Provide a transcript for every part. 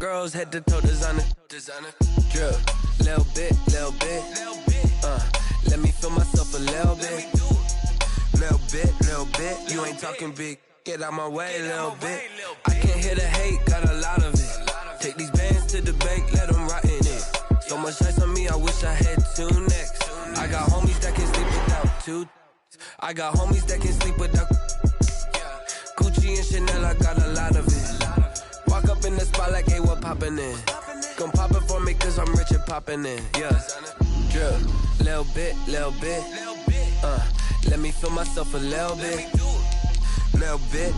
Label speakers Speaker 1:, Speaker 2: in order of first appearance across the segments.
Speaker 1: girls head to toe designer. Drip, little bit. Let me feel myself a little bit. Little bit. You ain't talking big. Get out my way, little bit. I can't hear the hate, got a lot of it. Take these bands to the bank, let them rot in it. So much ice on me, I wish I had two necks. I got homies that can sleep without two. I got homies that can sleep without Gucci and Chanel, I got a lot of it. Walk up in the spot like, hey, what poppin' in? Gon' pop it for me cause I'm rich and poppin' in. Yeah, drip, little bit. Let me feel myself a little bit. Little bit.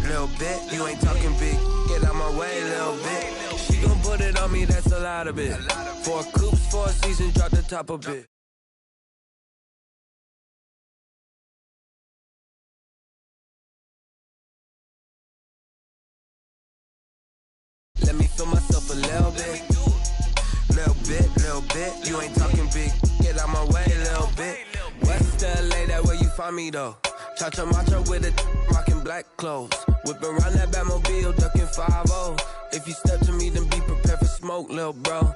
Speaker 1: You ain't talking big. Get out my way, little bit. She gon' put it on me, that's a lot of it. 4 coops, 4 seasons, drop the top a bit. Let me feel myself a little bit. Little bit. You ain't talking big. Get out my way, little bit. West LA, that where you find me though. Cha-cha matcha with a rockin' black clothes. Whippin' around that Batmobile, duckin' 5-0. If you step to me, then be prepared for smoke, lil' bro.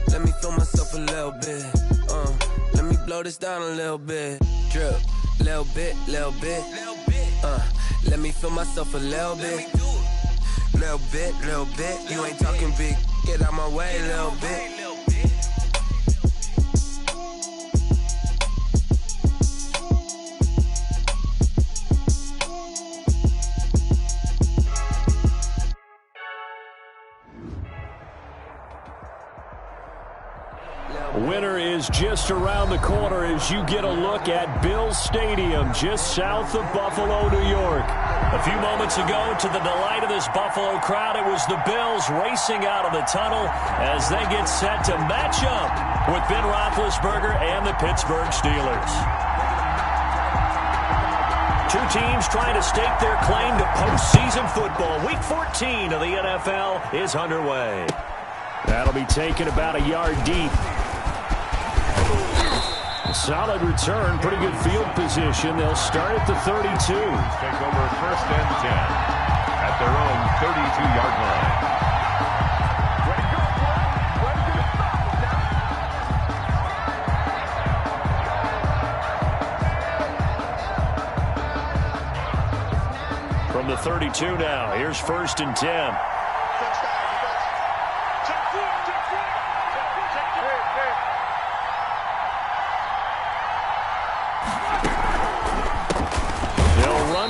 Speaker 1: Let me feel myself a little bit. Let me blow this down a little bit. Drip, little bit. Let me feel myself a little bit. Little bit. You ain't talking big. Get out my way, little bit.
Speaker 2: Winter is just around the corner as you get a look at Bills Stadium just south of Buffalo, New York. A few moments ago, to the delight of this Buffalo crowd, it was the Bills racing out of the tunnel as they get set to match up with Ben Roethlisberger and the Pittsburgh Steelers. Two teams trying to stake their claim to postseason football. Week 14 of the NFL is underway. That'll be taken about a yard deep. Solid return, pretty good field position. They'll start at the 32.
Speaker 3: Take over 1st and 10 at their own 32-yard line.
Speaker 2: From the 32 now, here's 1st and 10.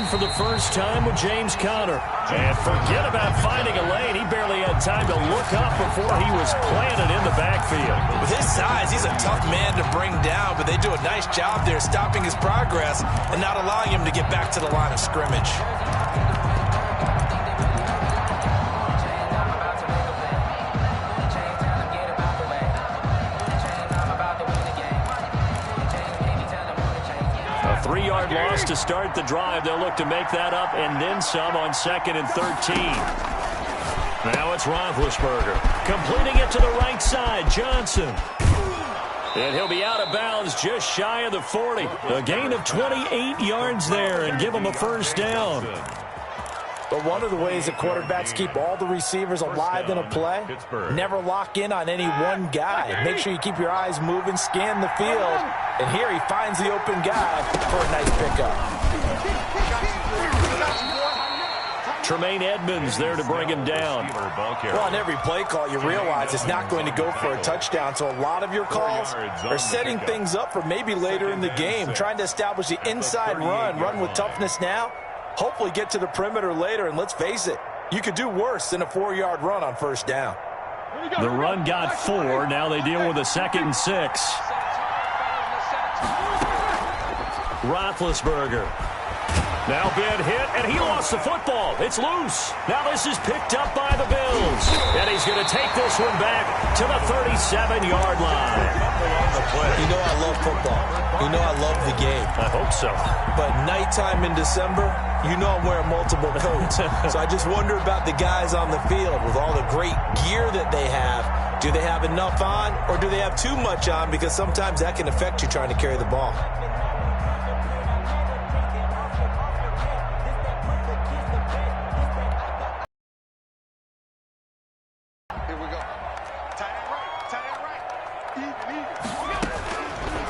Speaker 2: For the first time with James Conner. And forget about finding a lane. He barely had time to look up before he was planted in the backfield.
Speaker 4: With his size, he's a tough man to bring down, but they do a nice job there stopping his progress and not allowing him to get back to the line of scrimmage.
Speaker 2: A 3-yard loss to start the drive. They'll look to make that up and then some on 2nd and 13. Now it's Roethlisberger. Completing it to the right side. Johnson. And he'll be out of bounds just shy of the 40. A gain of 28 yards there and give him a 1st down.
Speaker 5: But one of the ways that quarterbacks keep all the receivers alive in a play, never lock in on any one guy. Make sure you keep your eyes moving, scan the field, and here he finds the open guy for a nice pickup.
Speaker 2: Tremaine Edmonds there to bring him down.
Speaker 5: Well, on every play call, you realize it's not going to go for a touchdown, so a lot of your calls are setting things up for maybe later in the game, trying to establish the inside run with toughness now, hopefully get to the perimeter later, and let's face it, you could do worse than a 4-yard run on 1st down.
Speaker 2: The run got 4. Now they deal with a 2nd and 6. Roethlisberger. Now Ben hit, and he lost the football. It's loose. Now this is picked up by the Bills. And he's going to take this one back to the 37-yard line.
Speaker 4: You know I love football. You know I love the game.
Speaker 2: I hope so.
Speaker 4: But nighttime in December, you know I'm wearing multiple coats. So I just wonder about the guys on the field with all the great gear that they have. Do they have enough on, or do they have too much on? Because sometimes that can affect you trying to carry the ball.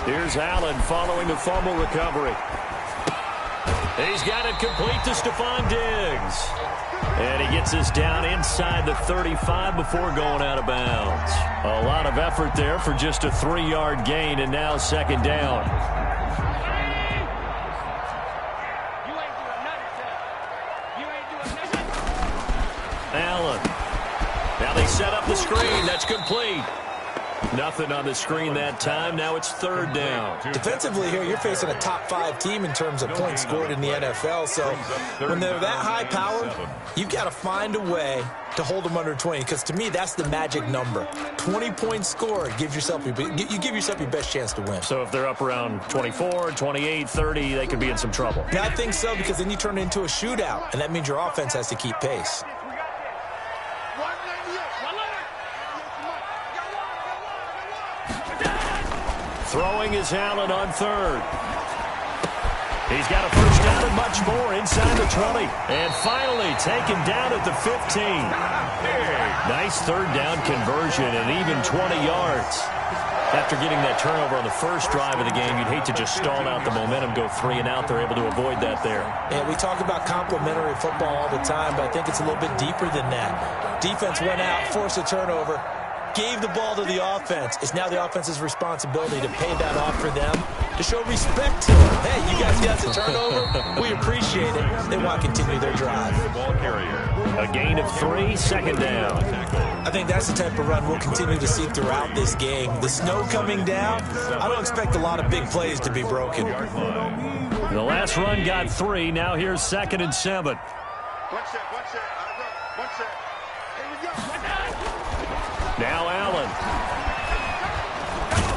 Speaker 2: Here's Allen following the fumble recovery. He's got it complete to Stephon Diggs. And he gets us down inside the 35 before going out of bounds. A lot of effort there for just a 3-yard gain, and now second down. Allen. Now they set up the screen. That's complete. Nothing on the screen that time. Now it's third down.
Speaker 5: Defensively here, you're facing a top 5 team in terms of points scored in the NFL. So when they're that high powered, you've got to find a way to hold them under 20. Because to me, that's the magic number. 20 points scored. You give yourself your best chance to win.
Speaker 2: So if they're up around 24, 28, 30, they could be in some trouble.
Speaker 5: Yeah, I think so, because then you turn it into a shootout. And that means your offense has to keep pace.
Speaker 2: Throwing is Allen on third. He's got a first down and much more inside the 20. And finally taken down at the 15. Nice third down conversion and even 20 yards. After getting that turnover on the first drive of the game, you'd hate to just stall out the momentum, go 3 and out. They're able to avoid that there.
Speaker 5: Yeah, we talk about complementary football all the time, but I think it's a little bit deeper than that. Defense went out, forced a turnover, gave the ball to the offense. It's now the offense's responsibility to pay that off for them, to show respect to them. Hey, you guys got the turnover. We appreciate it. They want to continue their drive.
Speaker 2: A gain of 3, second down.
Speaker 5: I think that's the type of run we'll continue to see throughout this game. The snow coming down, I don't expect a lot of big plays to be broken.
Speaker 2: The last run got 3. Now here's 2nd and 7. Now Allen.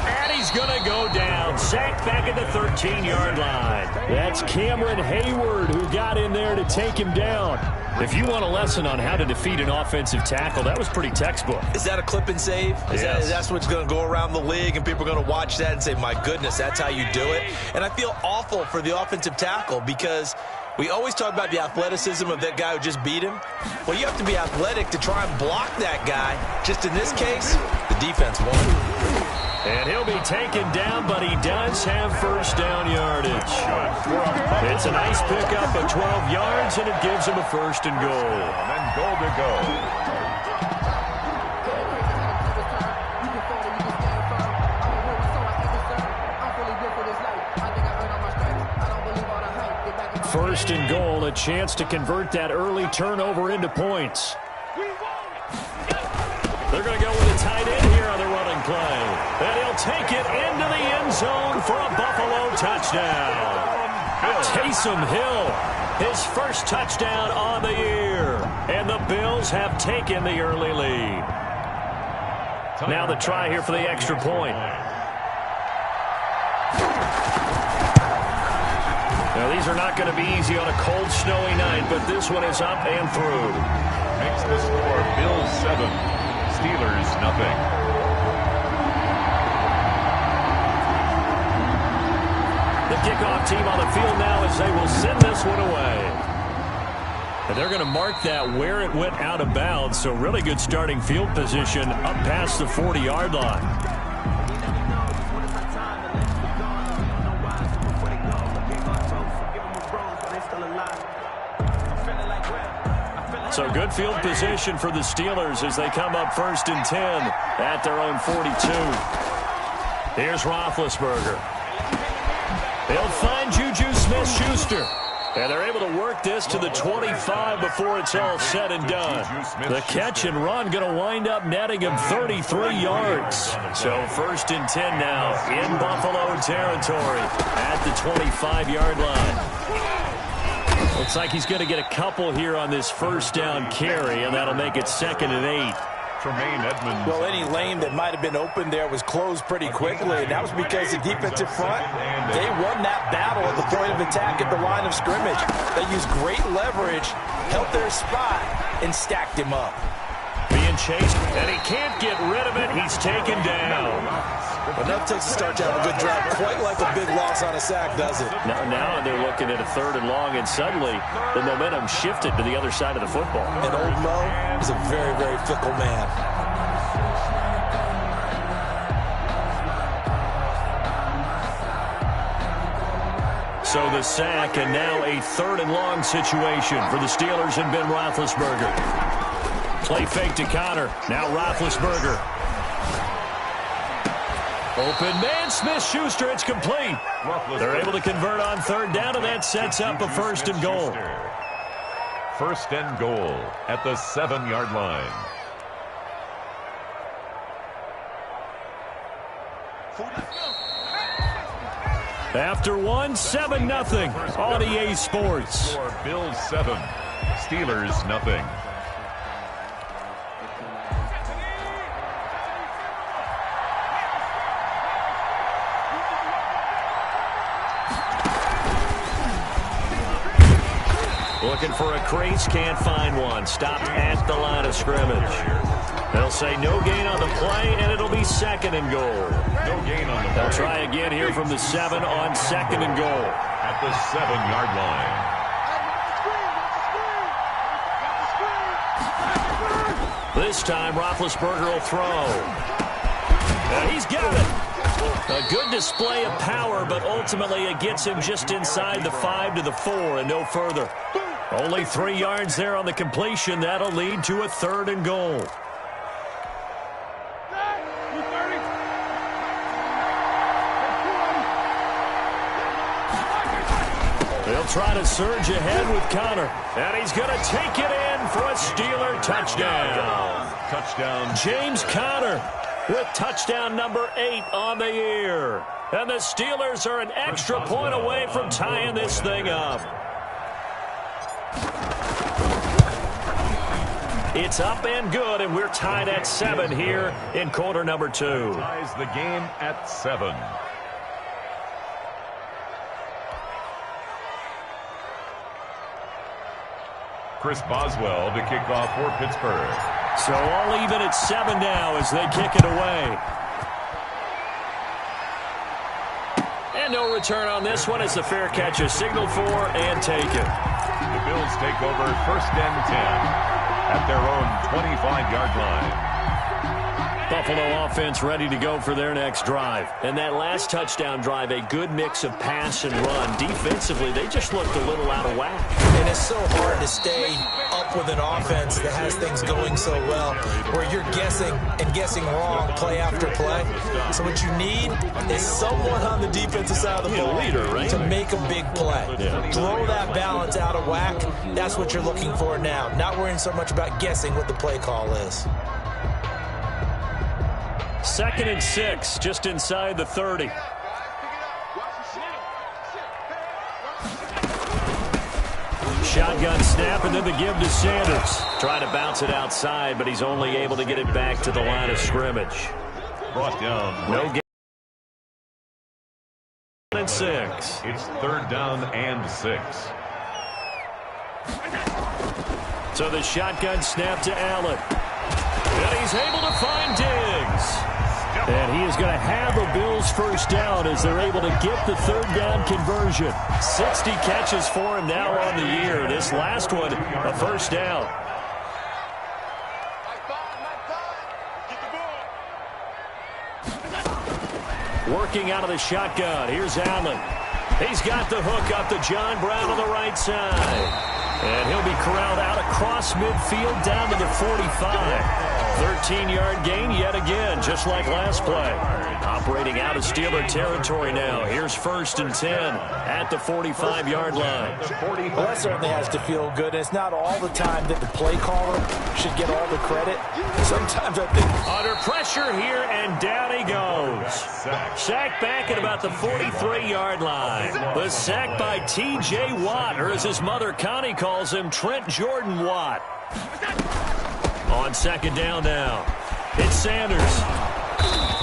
Speaker 2: And he's going to go down. Sacked back at the 13-yard line. That's Cameron Hayward who got in there to take him down. If you want a lesson on how to defeat an offensive tackle, that was pretty textbook.
Speaker 5: Is that a clip and save?
Speaker 2: Yes.
Speaker 5: That's what's going to go around the league, and people are going to watch that and say, my goodness, that's how you do it? And I feel awful for the offensive tackle, because we always talk about the athleticism of that guy who just beat him. Well, you have to be athletic to try and block that guy. Just in this case, the defense won.
Speaker 2: And he'll be taken down, but he does have first down yardage. It's a nice pickup of 12 yards, and it gives him a first and goal.
Speaker 3: And goal to go.
Speaker 2: First and goal, a chance to convert that early turnover into points. They're going to go with a tight end here on the running play. And he'll take it into the end zone for a Buffalo touchdown. Taysom Hill, his first touchdown on the year. And the Bills have taken the early lead. Now the try here for the extra point. Now, these are not going to be easy on a cold, snowy night, but this one is up and through.
Speaker 3: Makes the score Bills 7, Steelers nothing.
Speaker 2: The kickoff team on the field now as they will send this one away. And they're going to mark that where it went out of bounds, so really good starting field position up past the 40-yard line. So good field position for the Steelers as they come up 1st and 10 at their own 42. Here's Roethlisberger. They'll find Juju Smith-Schuster. And they're able to work this to the 25 before it's all said and done. The catch and run going to wind up netting him 33 yards. So 1st and 10 now in Buffalo territory at the 25-yard line. Looks like he's going to get a couple here on this first down carry, and that'll make it 2nd and 8.
Speaker 3: Tremaine Edmonds.
Speaker 5: Well, any lane that might have been open there was closed pretty quickly, and that was because the defensive front, they won that battle at the point of attack at the line of scrimmage. They used great leverage, held their spot, and stacked him up.
Speaker 2: Being chased, and he can't get rid of it. He's taken down.
Speaker 5: Enough takes to start to have a good drive, quite like a big loss on a sack, does it?
Speaker 2: Now they're looking at a 3rd and long, and suddenly the momentum shifted to the other side of the football.
Speaker 5: And old Mo is a very, very fickle man.
Speaker 2: So the sack, and now a 3rd and long situation for the Steelers and Ben Roethlisberger. Play fake to Connor. Now Roethlisberger. Open man, Smith-Schuster. It's complete. They're able to convert on 3rd down, and that sets up a 1st and goal.
Speaker 3: 1st and goal at the 7-yard line.
Speaker 2: After 1, 7-0 on EA Sports.
Speaker 3: Bills 7, Steelers nothing.
Speaker 2: Looking for a crease, can't find one. Stopped at the line of scrimmage. They'll say no gain on the play, and it'll be 2nd and goal.
Speaker 3: No gain on the play.
Speaker 2: They'll try again here from the 7 on 2nd and goal.
Speaker 3: At the 7-yard line.
Speaker 2: This time, Roethlisberger will throw. And he's got it. A good display of power, but ultimately it gets him just inside the 5 to the 4 and no further. Only 3 yards there on the completion. That'll lead to a 3rd and goal. They'll try to surge ahead with Connor. And he's going to take it in for a Steeler touchdown.
Speaker 3: Touchdown.
Speaker 2: James Conner with touchdown number 8 on the year. And the Steelers are an extra point away from tying this thing up. It's up and good, and we're tied at 7 here in quarter number 2.
Speaker 3: Ties the game at 7. Chris Boswell to kick off for Pittsburgh.
Speaker 2: So all even at 7 now as they kick it away. And no return on this one as the fair catch is signaled for and taken.
Speaker 3: The Bills take over 1st and 10 at their own 25-yard line.
Speaker 2: Buffalo offense ready to go for their next drive. And that last touchdown drive, a good mix of pass and run. Defensively, they just looked a little out of whack.
Speaker 5: And it's so hard to stay up with an offense that has things going so well, where you're guessing and guessing wrong play after play. So what you need is someone on the defensive side of the ball to make a big play. Throw that balance out of whack. That's what you're looking for now. Not worrying so much about guessing what the play call is.
Speaker 2: 2nd and 6, just inside the 30. Shotgun snap, and then the give to Sanders. Trying to bounce it outside, but he's only able to get it back to the line of scrimmage.
Speaker 3: Brought down.
Speaker 2: No gain. 2nd and 6.
Speaker 3: It's 3rd down and 6.
Speaker 2: So the shotgun snap to Allen. And he's able to find Diggs. And he is going to have the Bills' 1st down as they're able to get the 3rd down conversion. 60 catches for him now on the year. This last one, a 1st down. Working out of the shotgun. Here's Allen. He's got the hook up to John Brown on the right side. And he'll be corralled out across midfield down to the 45. 13-yard gain yet again, just like last play. Operating out of Steeler territory now. Here's 1st and 10 at the 45-yard line.
Speaker 5: Well, that certainly has to feel good. It's not all the time that the play caller should get all the credit. Sometimes I think...
Speaker 2: Under pressure here, and down he goes. Sack back at about the 43-yard line. The sack by T.J. Watt, or as his mother Connie calls him, Trent Jordan Watt. On 2nd down now, it's Sanders.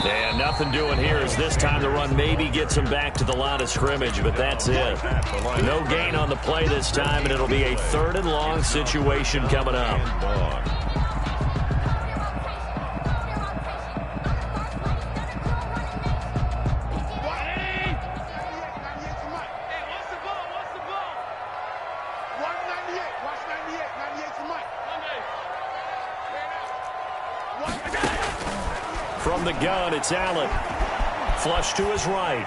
Speaker 2: And nothing doing here as this time the run maybe gets him back to the line of scrimmage, but that's it. No gain on the play this time, and it'll be a 3rd and long situation coming up. From the gun, it's Allen. Flush to his right.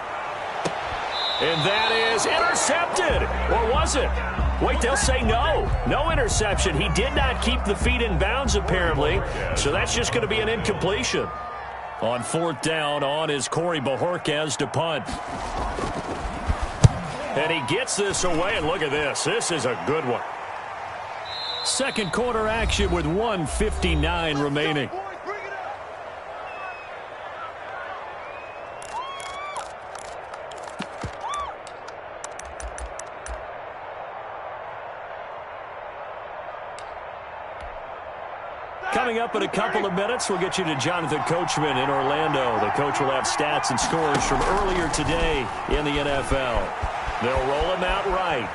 Speaker 2: And that is intercepted. Or was it? Wait, they'll say no. No interception. He did not keep the feet in bounds, apparently. So that's just going to be an incompletion. On fourth down, on is Corey Bojorquez to punt. And he gets this away, and look at this. This is a good one. Second quarter action with 1:59 remaining. Coming up in a couple of minutes, we'll get you to Jonathan Coachman in Orlando. The coach will have stats and scores from earlier today in the NFL. They'll roll him out right.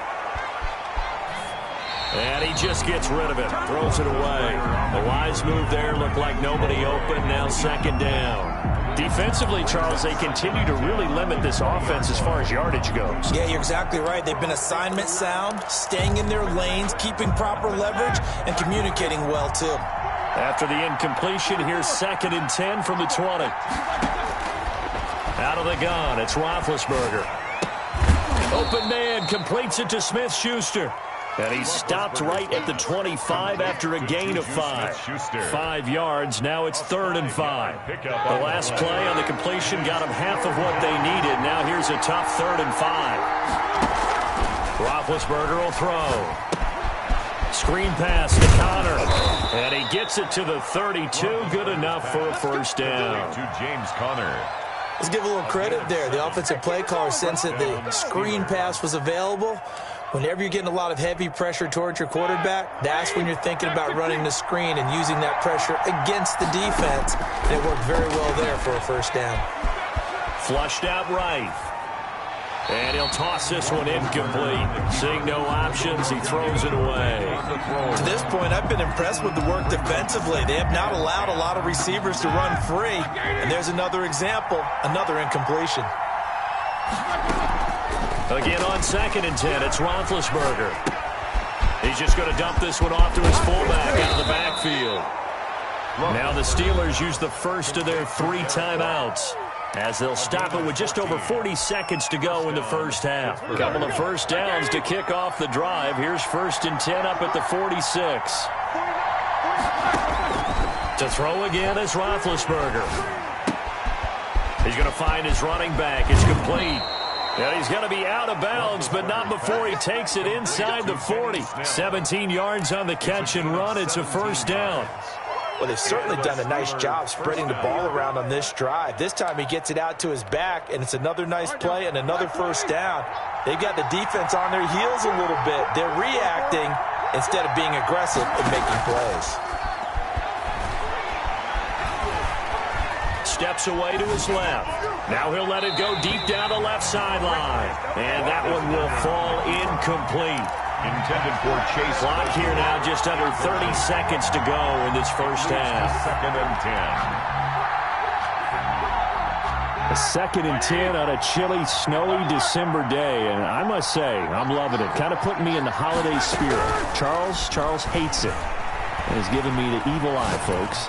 Speaker 2: And he just gets rid of it, throws it away. The wise move there, looked like nobody open, now second down. Defensively, Charles, they continue to really limit this offense as far as yardage goes.
Speaker 5: Yeah, you're exactly right. They've been assignment sound, staying in their lanes, keeping proper leverage, and communicating well, too.
Speaker 2: After the incompletion, here's 2nd and 10 from the 20. Out of the gun, it's Roethlisberger. Open man, completes it to Smith-Schuster. And he stopped right at the 25 after a gain of 5. 5 yards, now it's 3rd and 5. The last play on the completion got them half of what they needed. Now here's a tough 3rd and 5. Roethlisberger will throw. Screen pass to Connor. And he gets it to the 32. Good enough for a first down.
Speaker 3: To James Conner.
Speaker 5: Let's give a little credit there. The offensive play caller sensed that the screen pass was available. Whenever you're getting a lot of heavy pressure towards your quarterback, that's when you're thinking about running the screen and using that pressure against the defense. And it worked very well there for a first down.
Speaker 2: Flushed out right. And he'll toss this one incomplete. Seeing no options, he throws it away.
Speaker 5: To this point, I've been impressed with the work defensively. They have not allowed a lot of receivers to run free. And there's another example, another incompletion.
Speaker 2: Again on 2nd and 10, it's Roethlisberger. He's just going to dump this one off to his fullback out of the backfield. Now the Steelers use the first of their 3 timeouts, as they'll stop it with just over 40 seconds to go in the first half. A couple of first downs to kick off the drive. Here's 1st and 10 up at the 46. To throw again is Roethlisberger. He's going to find his running back. It's complete. And he's going to be out of bounds, but not before he takes it inside the 40. 17 yards on the catch and run. It's a first down.
Speaker 5: Well, they've certainly done a nice job spreading the ball around on this drive. This time he gets it out to his back, and it's another nice play and another first down. They've got the defense on their heels a little bit. They're reacting instead of being aggressive and making plays.
Speaker 2: Steps away to his left. Now he'll let it go deep down the left sideline. And that one will fall incomplete.
Speaker 3: Intended for Chase.
Speaker 2: Clock here now, just under 30 seconds to go in this first half.
Speaker 3: 2nd and 10.
Speaker 2: A 2nd and 10 on a chilly, snowy December day. And I must say, I'm loving it. Kind of putting me in the holiday spirit. Charles hates it. And has given me the evil eye, folks.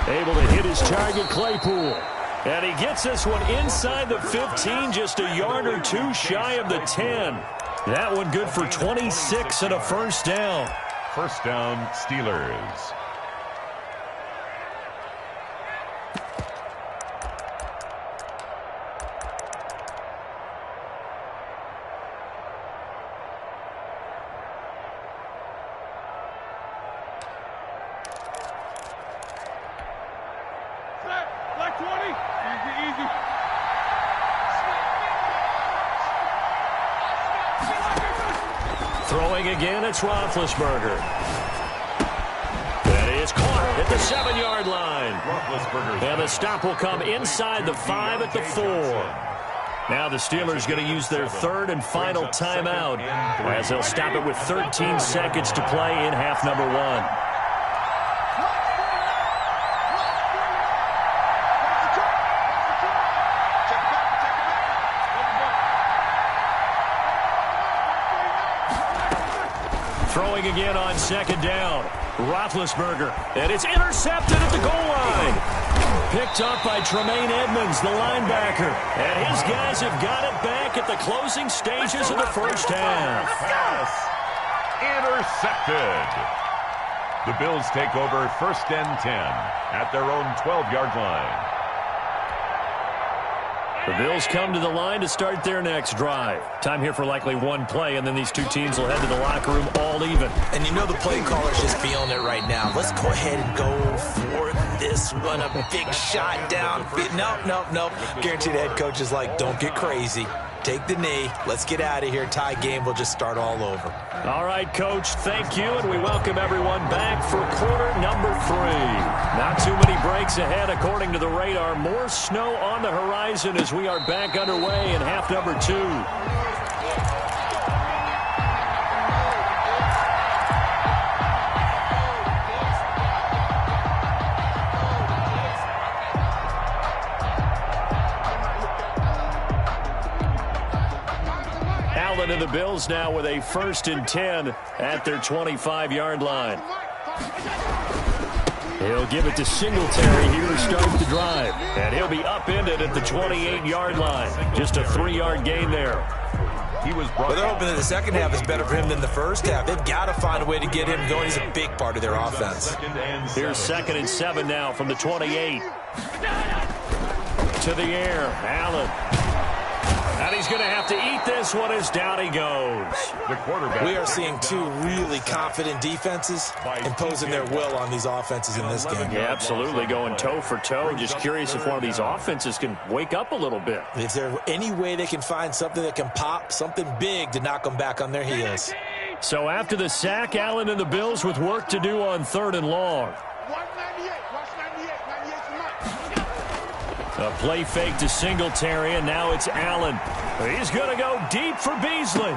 Speaker 2: Able to hit his target, Claypool. And he gets this one inside the 15, just a yard or 2 shy of the 10. That one good for 26 and a first down.
Speaker 3: First down, Steelers.
Speaker 6: Black 20. Easy.
Speaker 2: Throwing again, it's Roethlisberger. That is caught at the 7-yard line. And the stop will come inside the 5 at the 4. Now the Steelers going to use their 3rd and final timeout, as they'll stop it with 13 seconds to play in half number 1. Throwing again on 2nd down. Roethlisberger. And it's intercepted at the goal line. picked up by Tremaine Edmonds, the linebacker. And his guys have got it back at the closing stages of the first half.
Speaker 3: Pass intercepted. The Bills take over 1st and 10 at their own 12-yard line.
Speaker 2: The Bills come to the line to start their next drive. Time here for likely one play, and then these two teams will head to the locker room all even.
Speaker 5: And you know the play caller's just feeling it right now. Let's go ahead and go for this one. A big shot down. Nope. Guaranteed the head coach is like, don't get crazy. Take the knee. Let's get out of here. Tie game. We'll just start all over.
Speaker 2: All right, Coach, thank you, and we welcome everyone back for quarter number 3. Not too many breaks ahead according to the radar. More snow on the horizon as we are back underway in half number 2. And the Bills now with a 1st and 10 at their 25-yard line. He'll give it to Singletary here to start the drive. And he'll be upended at the 28-yard line. Just a 3-yard gain there.
Speaker 5: Well, they're hoping that the second half is better for him than the first half. They've got to find a way to get him going. He's a big part of their offense.
Speaker 2: Here's 2nd and 7 now from the 28. To the air, Allen. And he's going to have to eat this one as down he goes.
Speaker 5: We are seeing two really confident defenses imposing their will on these offenses in this game.
Speaker 2: Yeah, absolutely, going toe for toe. Just curious if one of these offenses can wake up a little bit.
Speaker 5: Is there any way they can find something that can pop, something big to knock them back on their heels?
Speaker 2: So after the sack, Allen and the Bills with work to do on 3rd and long. A play fake to Singletary, and now it's Allen. He's going to go deep for Beasley.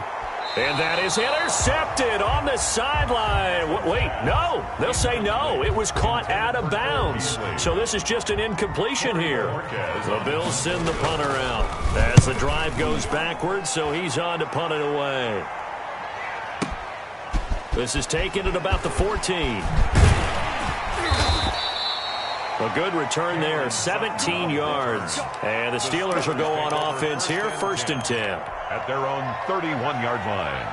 Speaker 2: And that is intercepted on the sideline. Wait, no. They'll say no. It was caught out of bounds. So this is just an incompletion here. The Bills send the punter out as the drive goes backwards, so he's on to punt it away. This is taken at about the 14. A good return there, 17 yards. And the Steelers will go on offense here, 1st and 10.
Speaker 3: At their own 31-yard line.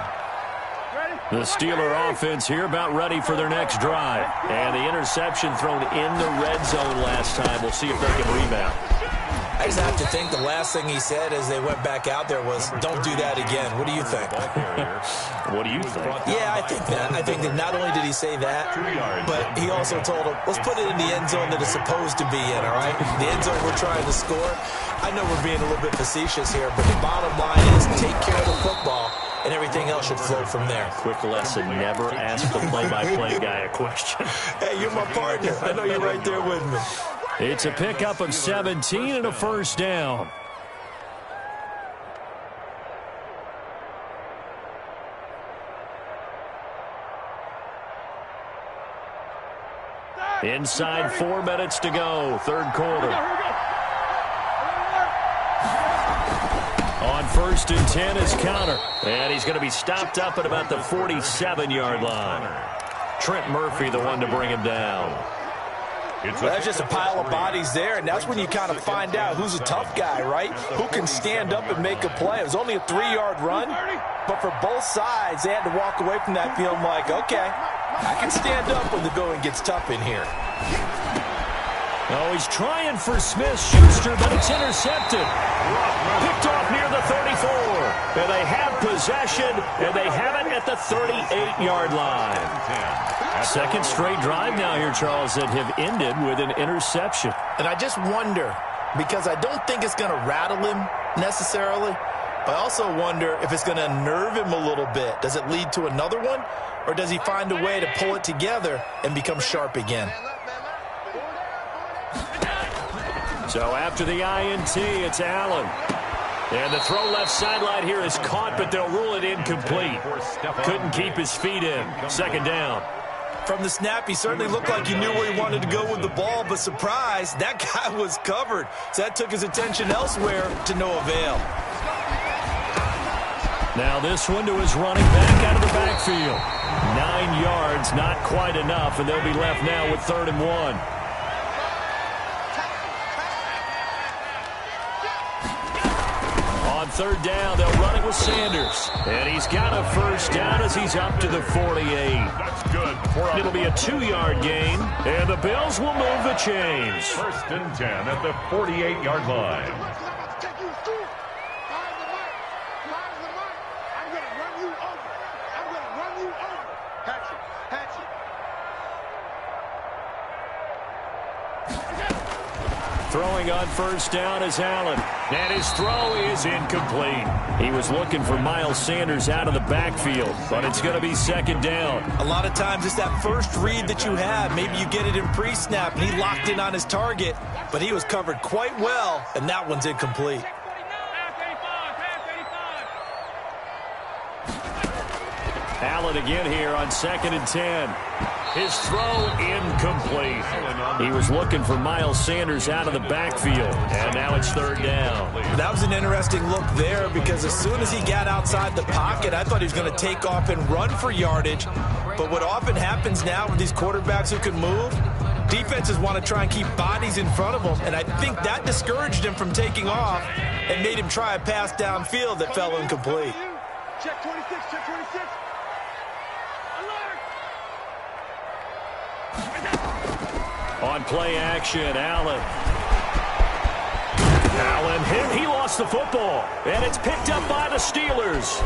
Speaker 2: The Steeler offense here about ready for their next drive. And the interception thrown in the red zone last time. We'll see if they can rebound.
Speaker 5: I just have to think the last thing he said as they went back out there was, don't do that again. What do you think?
Speaker 2: What do you think?
Speaker 5: Yeah, I think that. I think that not only did he say that, but he also told him, let's put it in the end zone that it's supposed to be in, all right? The end zone we're trying to score. I know we're being a little bit facetious here, but the bottom line is take care of the football, and everything else should flow from there.
Speaker 2: Quick lesson, never ask the play-by-play guy a question.
Speaker 5: Hey, you're my partner. I know you're right there with me.
Speaker 2: It's a pickup of 17 and a 1st down. Inside 4 minutes to go, 3rd quarter. On 1st and 10 is Counter. And he's going to be stopped up at about the 47-yard line. Trent Murphy, the one to bring him down.
Speaker 5: That's just a pile of bodies there, and that's when you kind of find out who's a tough guy, right? Who can stand up and make a play. It was only a 3-yard run, but for both sides, they had to walk away from that feeling like, okay, I can stand up when the going gets tough in here.
Speaker 2: Oh, he's trying for Smith-Schuster, but it's intercepted. Picked off near the 34. And they have possession, and they have it at the 38-yard line. Second straight drive now here, Charles, that have ended with an interception.
Speaker 7: And I just wonder, because I don't think it's going to rattle him necessarily, but I also wonder if it's going to unnerve him a little bit. Does it lead to another one, or does he find a way to pull it together and become sharp again?
Speaker 2: So after the INT, it's Allen. And the throw left sideline here is caught, but they'll rule it incomplete. Couldn't keep his feet in. 2nd down.
Speaker 5: From the snap, he certainly looked like he knew where he wanted to go with the ball, but surprise, that guy was covered. So that took his attention elsewhere to no avail.
Speaker 2: Now this one to his running back out of the backfield. 9 yards, not quite enough, and they'll be left now with 3rd and 1. third down. They'll run it with Sanders. And he's got a first down as he's up to the 48.
Speaker 3: That's good.
Speaker 2: It'll be a 2-yard gain, and the Bills will move the chains.
Speaker 3: First and 10 at the 48-yard line.
Speaker 2: Throwing on first down is Allen. And his throw is incomplete. He was looking for Miles Sanders out of the backfield, but it's going to be second down.
Speaker 5: A lot of times it's that first read that you have. Maybe you get it in pre-snap, and he locked in on his target, but he was covered quite well, and that one's incomplete.
Speaker 2: Allen again here on 2nd and 10. His throw incomplete. He was looking for Miles Sanders out of the backfield, and now it's third down.
Speaker 5: That was an interesting look there because as soon as he got outside the pocket, I thought he was going to take off and run for yardage. But what often happens now with these quarterbacks who can move, defenses want to try and keep bodies in front of them, and I think that discouraged him from taking off and made him try a pass downfield that fell incomplete.
Speaker 6: Check 26, check 26.
Speaker 2: On play action, Allen hit. He lost the football, and it's picked up by the Steelers.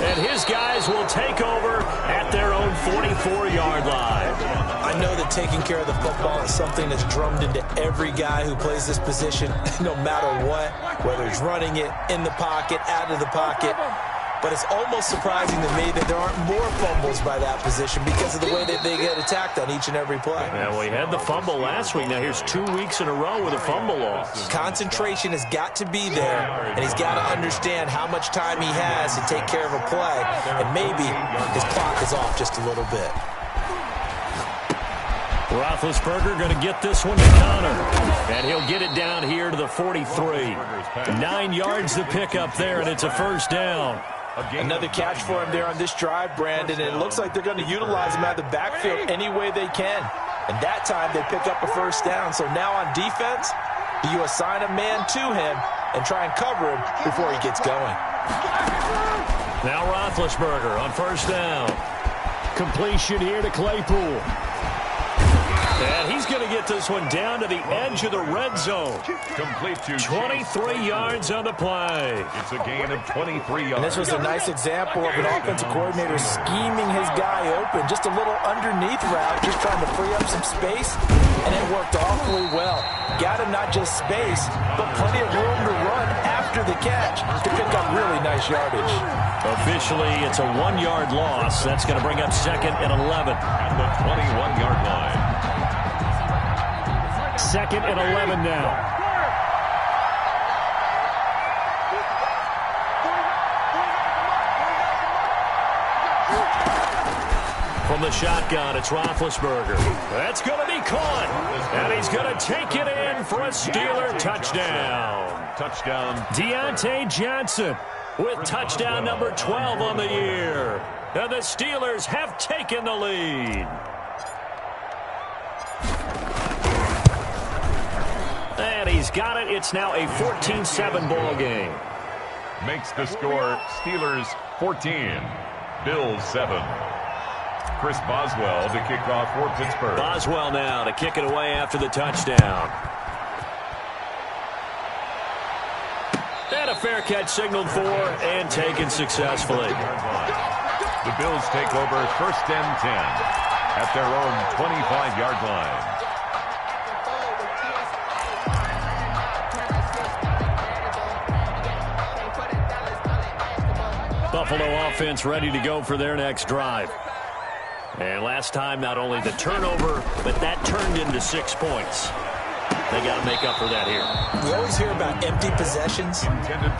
Speaker 2: And his guys will take over at their own 44-yard line.
Speaker 5: I know that taking care of the football is something that's drummed into every guy who plays this position, no matter what, whether he's running it, in the pocket, out of the pocket. But it's almost surprising to me that there aren't more fumbles by that position because of the way that they get attacked on each and every play.
Speaker 2: Yeah, well, he had the fumble last week. Now here's 2 weeks in a row with a fumble loss.
Speaker 5: Concentration has got to be there, and he's got to understand how much time he has to take care of a play, and maybe his clock is off just a little bit.
Speaker 2: Roethlisberger going to get this one to Connor, and he'll get it down here to the 43. 9 yards to pick up there, and it's a first down.
Speaker 5: Another catch for him there on this drive, Brandon, and it looks like they're going to utilize him out of the backfield any way they can. And that time they pick up a first down. So now on defense, do you assign a man to him and try and cover him before he gets going?
Speaker 2: Now Roethlisberger on first down. Completion here to Claypool. And he's going to get this one down to the edge of the red zone.
Speaker 3: Complete to
Speaker 2: 23 yards on the play.
Speaker 3: It's a gain of 23 yards.
Speaker 5: And this was a nice example of an offensive coordinator scheming his guy open. Just a little underneath route, just trying to free up some space, and it worked awfully well. Got him not just space, but plenty of room to run after the catch to pick up really nice yardage.
Speaker 2: Officially, it's a 1-yard loss. That's going to bring up 2nd and 11.
Speaker 3: At the 21-yard line.
Speaker 2: 2nd and 11 now. From the shotgun, it's Roethlisberger. That's going to be caught. And he's going to take it in for a Steeler touchdown.
Speaker 3: Touchdown.
Speaker 2: Deontay Johnson with touchdown number 12 on the year. And the Steelers have taken the lead. And he's got it. It's now a 14-7 ball game.
Speaker 3: Makes the score Steelers 14, Bills 7. Chris Boswell to kick off for Pittsburgh.
Speaker 2: Boswell now to kick it away after the touchdown. And a fair catch signaled for and taken successfully.
Speaker 3: The Bills take over first and 10 at their own 25-yard line.
Speaker 2: Buffalo offense ready to go for their next drive. And last time, not only the turnover, but that turned into 6 points. They got to make up for that here.
Speaker 5: We always hear about empty possessions,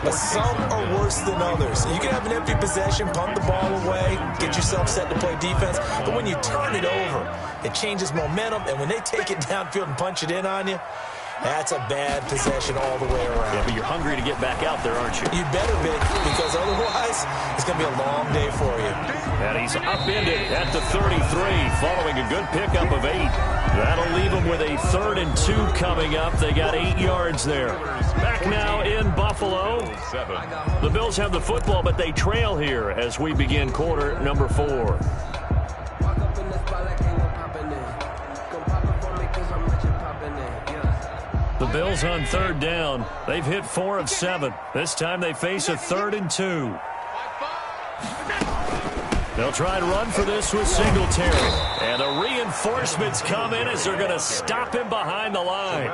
Speaker 5: but some are worse than others. You can have an empty possession, punt the ball away, get yourself set to play defense, but when you turn it over, it changes momentum, and when they take it downfield and punch it in on you, That's a bad possession all the way around.
Speaker 2: Yeah, but you're hungry to get back out there, aren't you?
Speaker 5: You better be, because otherwise it's going to be a long day for you.
Speaker 2: And he's upended at the 33 following a good pickup of 8. That'll leave him with a 3rd and 2 coming up. They got 8 yards there. Back now in Buffalo. The Bills have the football, but they trail here as we begin quarter number 4. The Bills on 3rd down. They've hit 4 of 7. This time they face a 3rd and 2. They'll try to run for this with Singletary. And the reinforcements come in as they're going to stop him behind the line.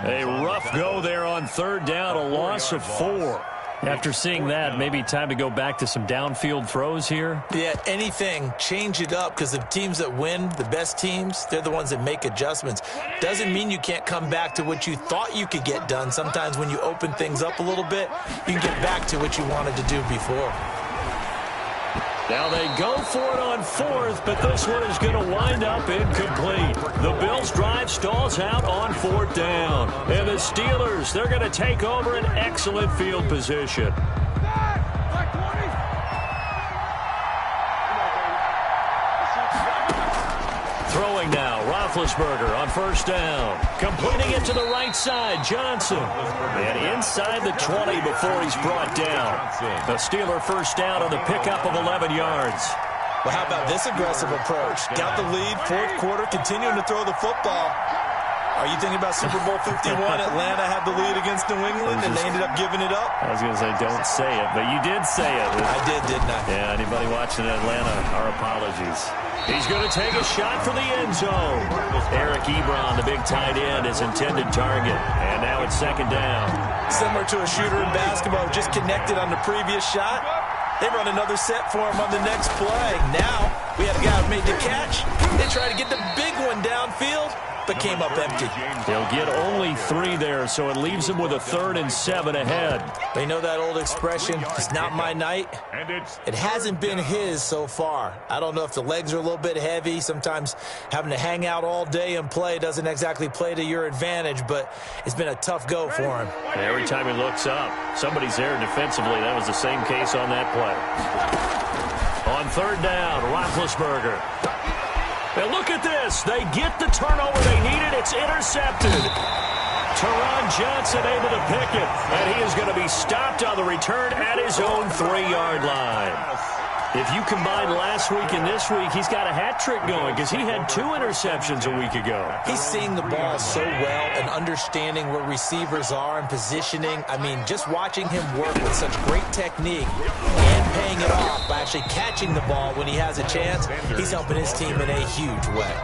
Speaker 2: A rough go there on 3rd down, a loss of 4. After seeing that, maybe time to go back to some downfield throws here.
Speaker 5: Yeah, anything. Change it up, because the teams that win, the best teams, they're the ones that make adjustments. Doesn't mean you can't come back to what you thought you could get done. Sometimes when you open things up a little bit, you can get back to what you wanted to do before.
Speaker 2: Now they go for it on 4th, but this one is going to wind up incomplete. The Bills' drive stalls out on 4th down. And the Steelers, they're going to take over an excellent field position. Throwing now, Roethlisberger on 1st down. Completing it to the right side, Johnson. And inside the 20 before he's brought down. The Steeler 1st down on the pickup of 11 yards.
Speaker 5: Well, how about this aggressive approach? Got the lead, 4th quarter, continuing to throw the football. Are you thinking about Super Bowl 51? Atlanta had the lead against New England, and they ended up giving it up?
Speaker 2: I was going to say, don't say it, but you did say it.
Speaker 5: I did, didn't I?
Speaker 2: Yeah, anybody watching Atlanta, our apologies. He's going to take a shot for the end zone. Eric Ebron, the big tight end, his intended target. And now it's 2nd down.
Speaker 5: Similar to a shooter in basketball, just connected on the previous shot. They run another set for him on the next play. Now, we had a guy who made the catch. They try to get the big one downfield, but came up empty.
Speaker 2: They'll get only 3 there, so it leaves them with a 3rd and 7 ahead.
Speaker 5: They know that old expression, it's not my night. It hasn't been his so far. I don't know if the legs are a little bit heavy. Sometimes having to hang out all day and play doesn't exactly play to your advantage, but it's been a tough go for him.
Speaker 2: Every time he looks up, somebody's there defensively. That was the same case on that play. On 3rd down, Roethlisberger. And look at this. They get the turnover they needed. It's intercepted. Teron Johnson able to pick it. And he is going to be stopped on the return at his own 3-yard line. If you combine last week and this week, he's got a hat trick going because he had 2 interceptions a week ago.
Speaker 5: He's seeing the ball so well and understanding where receivers are and positioning. I mean, just watching him work with such great technique and paying it off by actually catching the ball when he has a chance, he's helping his team in a huge way.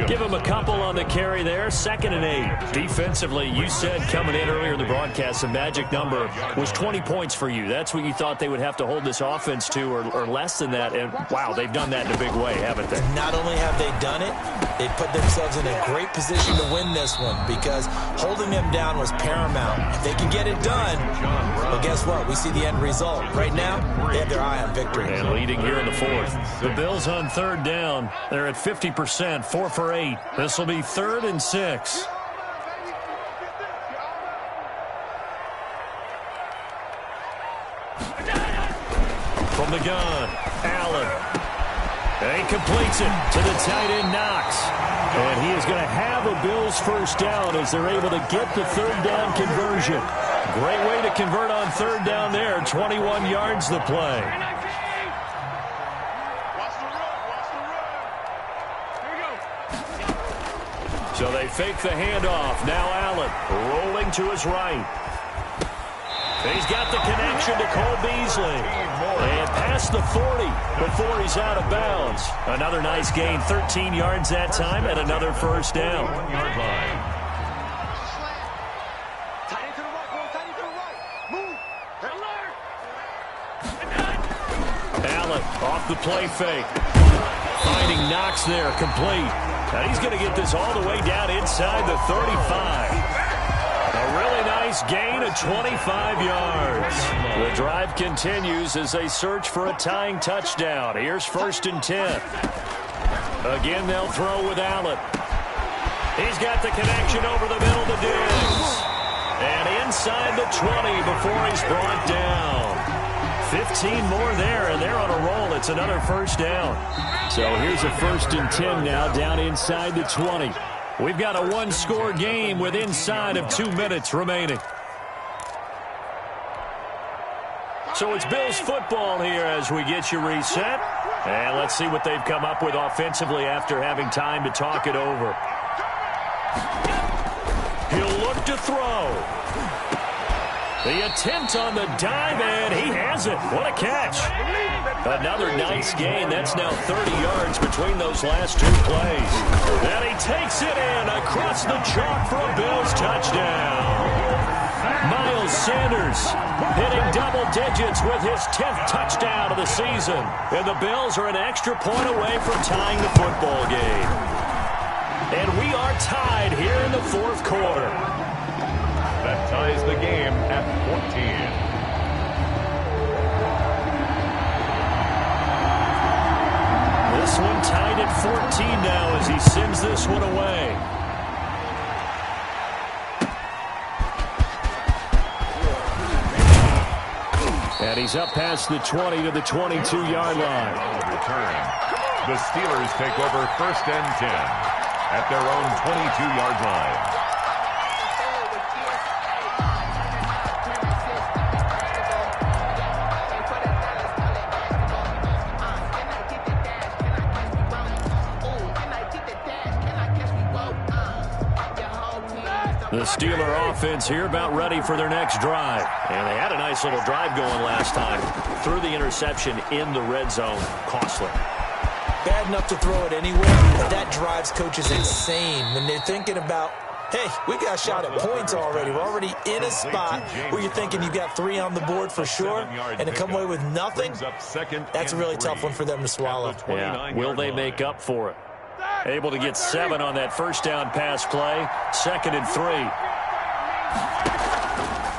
Speaker 2: Give him a couple on the carry there, 2nd and 8. Defensively, you said coming in earlier in the broadcast, the magic number was 20 points for you. That's what you thought they would have to hold this offense to, or less than that, and wow, they've done that in a big way, haven't they?
Speaker 5: Not only have they done it, they put themselves in a great position to win this one because holding them down was paramount. If they can get it done, well, guess what? We see the end result. Right now, they have their eye on victory.
Speaker 2: And leading here in the 4th. The Bills on 3rd down. They're at 50%, 4 for 8. This will be 3rd and 6. From the gun, Allen. And he completes it to the tight end, Knox. And he is going to have a Bills 1st down as they're able to get the 3rd down conversion. Great way to convert on 3rd down there. 21 yards the play. So they fake the handoff. Now Allen rolling to his right. He's got the connection to Cole Beasley. And past the 40 before he's out of bounds. Another nice gain, 13 yards that time, and another 1st down.
Speaker 3: 1-yard line.
Speaker 2: Allen off the play fake. Finding Knox there, complete. Now he's going to get this all the way down inside the 35. A really nice gain of 25 yards. The drive continues as they search for a tying touchdown. Here's 1st and 10. Again, they'll throw with Allen. He's got the connection over the middle to Diggs. And inside the 20 before he's brought down. 15 more there, and they're on a roll. It's another first down. So here's a 1st and 10 now down inside the 20. We've got a one-score game with inside of 2 minutes remaining. So it's Bills football here as we get you reset. And let's see what they've come up with offensively after having time to talk it over. He'll look to throw. The attempt on the dive, and he has it. What a catch. Another nice gain. That's now 30 yards between those last 2 plays. And he takes it in across the chalk for a Bills touchdown. Miles Sanders hitting double digits with his 10th touchdown of the season. And the Bills are an extra point away from tying the football game. And we are tied here in the 4th quarter.
Speaker 3: That ties the game at 14.
Speaker 2: This one tied at 14 now as he sends this one away. And he's up past the 20 to the 22-yard line.
Speaker 3: Return. The Steelers take over 1st and 10 at their own 22-yard line.
Speaker 2: The Steeler offense here about ready for their next drive. And they had a nice little drive going last time. Threw the interception in the red zone. Costly.
Speaker 5: Bad enough to throw it anywhere, but that drives coaches insane when they're thinking about, hey, we got a shot at points already. We're already in a spot where you're thinking you got 3 on the board for sure, and to come away with nothing, that's a really tough one for them to swallow.
Speaker 2: Yeah. Will they make up for it? Able to get 7 on that first down pass play. 2nd and 3.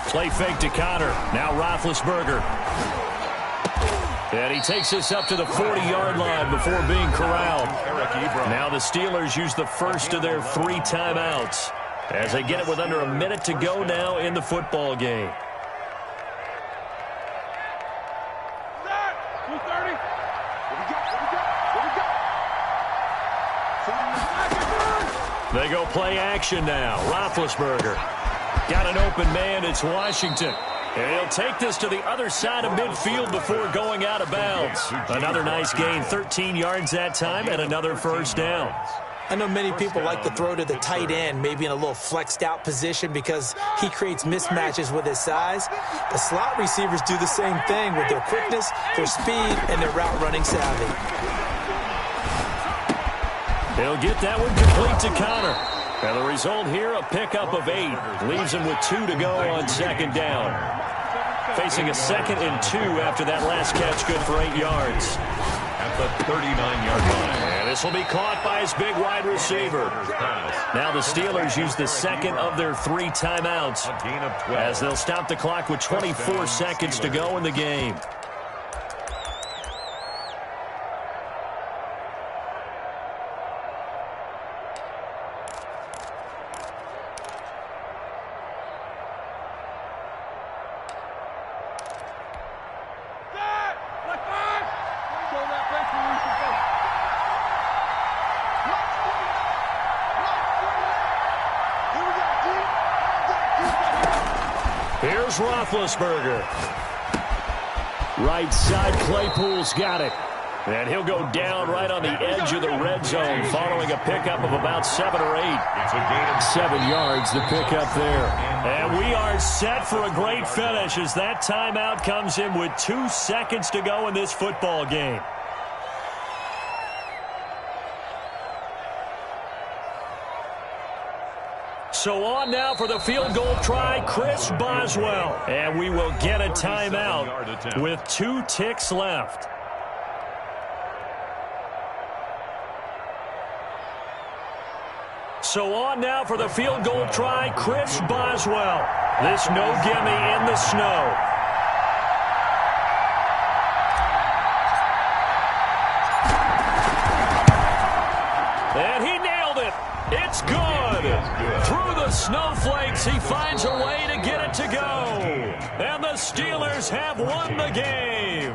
Speaker 2: Play fake to Connor. Now Roethlisberger. And he takes this up to the 40-yard line before being corralled. Now the Steelers use the first of their 3 timeouts as they get it with under a minute to go now in the football game. They go play action now. Roethlisberger. Got an open man. It's Washington. And he'll take this to the other side of midfield before going out of bounds. Another nice gain. 13 yards that time and another first down.
Speaker 5: I know many people like to throw to the tight end, maybe in a little flexed out position because he creates mismatches with his size. The slot receivers do the same thing with their quickness, their speed, and their route running savvy.
Speaker 2: He'll get that one complete to Connor. And the result here, a pickup of 8. Leaves him with 2 to go on 2nd down. Facing a 2nd and 2 after that last catch, good for 8 yards.
Speaker 3: At the 39-yard line.
Speaker 2: And this will be caught by his big wide receiver. Now the Steelers use the 2nd of their 3 timeouts as they'll stop the clock with 24 seconds to go in the game. Here's Roethlisberger. Right side, Claypool's got it. And he'll go down right on the edge of the red zone following a pickup of about 7 or 8.
Speaker 3: It's a gain of
Speaker 2: 7 yards, the pickup there. And we are set for a great finish as that timeout comes in with 2 seconds to go in this football game. So on now for the field goal try, Chris Boswell. And we will get a timeout with 2 ticks left. So on now for the field goal try, Chris Boswell. This no gimme in the snow. And he nailed it. It's good. the snowflakes. He finds a way to get it to go. And the Steelers have won the game.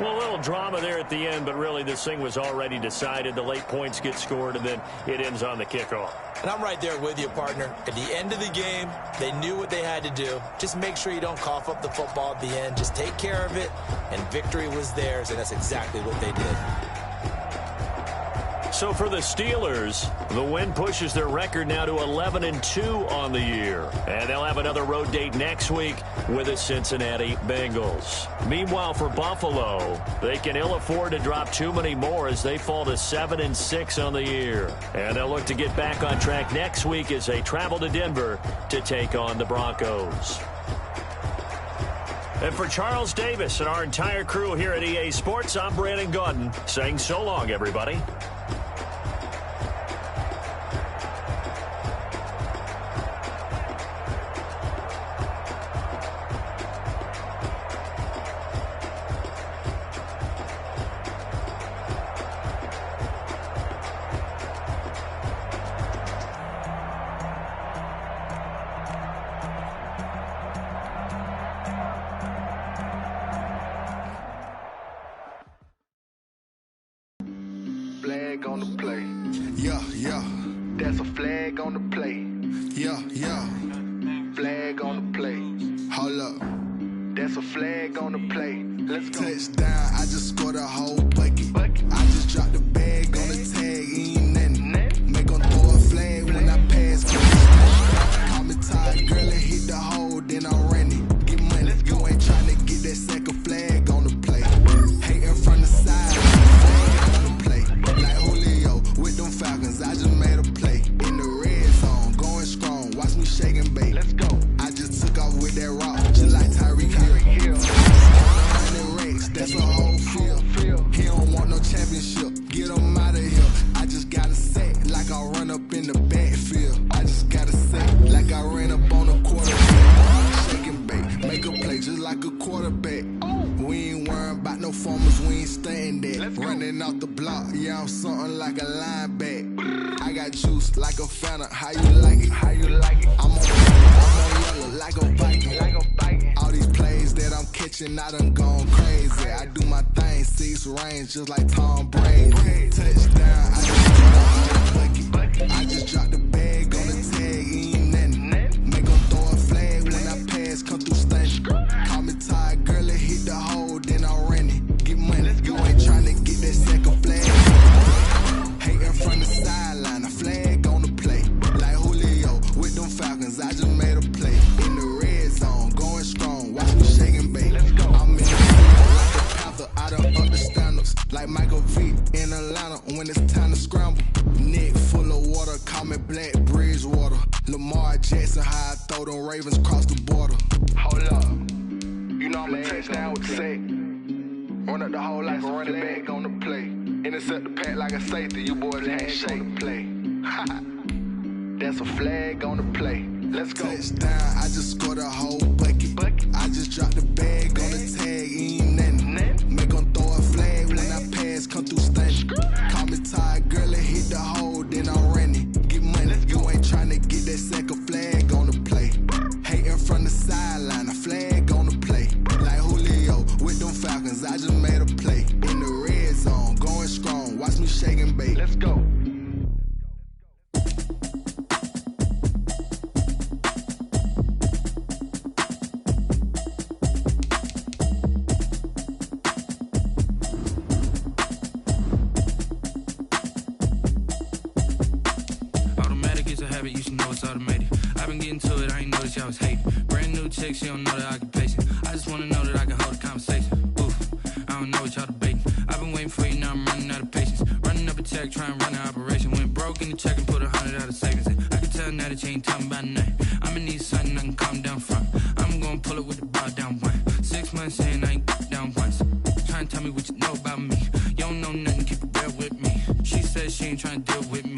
Speaker 2: Well, a little drama there at the end, but really this thing was already decided. The late points get scored, and then it ends on the kickoff.
Speaker 5: And I'm right there with you, partner. At the end of the game, they knew what they had to do. Just make sure you don't cough up the football at the end. Just take care of it, and victory was theirs, and that's exactly what they did.
Speaker 2: So for the Steelers, the win pushes their record now to 11-2 on the year. And they'll have another road date next week with the Cincinnati Bengals. Meanwhile, for Buffalo, they can ill afford to drop too many more as they fall to 7-6 on the year. And they'll look to get back on track next week as they travel to Denver to take on the Broncos. And for Charles Davis and our entire crew here at EA Sports, I'm Brandon Gaudin saying so long, everybody.
Speaker 8: Flag on the play. Yeah, yeah. That's a flag on the play. Yeah, yeah. Flag on the play. Hold up. That's a flag on the play. Let's go. Touchdown, I just scored a whole bucket. I just dropped the bag on the tag, ain't nothing. Make them throw a flag when I pass. Call me tired, girl, and hit the hole, then I'm running. Get money, you ain't trying to get that second flag on the play. Hating from the side, flag on the play. Like Julio with them Falcons, I just made a play. In the red zone, going strong, watch me shake and bake. Let's go. I just took off with that rock, just like Tyreek Hill. 100 racks, that's a whole field. He don't want no championship, get him out of here. I just got a sack, like I run up in the backfield. I just got a sack, like I ran up on a quarterback. Shake and bake, make a play just like a quarterback. We ain't worrying about no formers, we ain't staying there. Running off the block, yeah, I'm something like a lineback. I got juice like a Fanta, how you like it? How you like it? I'm on yellow like a Viking. All these plays that I'm catching, I done gone crazy. I do my thing, 6 range, just like Tom Brady. Touchdown, I just dropped a whole bucket. I just dropped the bag on the tag, ain't nothing. Make them throw a flag when I pass, come through stunning. Call me tired, girl, and hit the hole, then I'm running. Get money, you ain't trying to get that second flag. Hating from the sideline, a flag on the play. Like Julio with them Falcons, I just made a play. In the red zone, going strong, watch me shake and bake. I'm in the field like a panther, I done up the standards. Like Michael V in Atlanta when it's time to scramble. Neck full of water, call me Black Bridgewater. Lamar Jackson, how I throw them Ravens cross the border. Hold up, you know I'm a touchdown with the sack. Run up the hole like a running back on the play. Intercept the pack like a safety, you boys ain't show the play. That's a flag on the play. Let's go. Touchdown, I just scored a whole bucket. I just dropped the bag on the tag, ain't nothing. Make them throw a flag when I pass, come through stunning. Call me tired, girl, and hit the hole, then I'm running. Get money, you ain't trying to get that second flag on the play. Hating from the sideline, a flag on the play. Like Julio with them Falcons, I just made a play. In the red zone, going strong, watch me shake and bake. Let's go.
Speaker 9: Automatic is a habit, you should know it's automated. I've been getting to it, I ain't noticed y'all was hating. Brand new chick, she don't know that I can pace it. I just wanna know that I can hold a conversation. Oof, I don't know what y'all debating. I've been waiting for you, now I'm running out of patience. Running up a check, trying to run an operation. Went broke in the check and put 100 out of savings in. I can tell now that you ain't talking about nothing. I'ma need something I can calm down from. I'm gonna pull it with the bar down one. 6 months in, I ain't down once. Trying to tell me what you know about me. You don't know nothing, keep it real with me. She says she ain't trying to deal with me.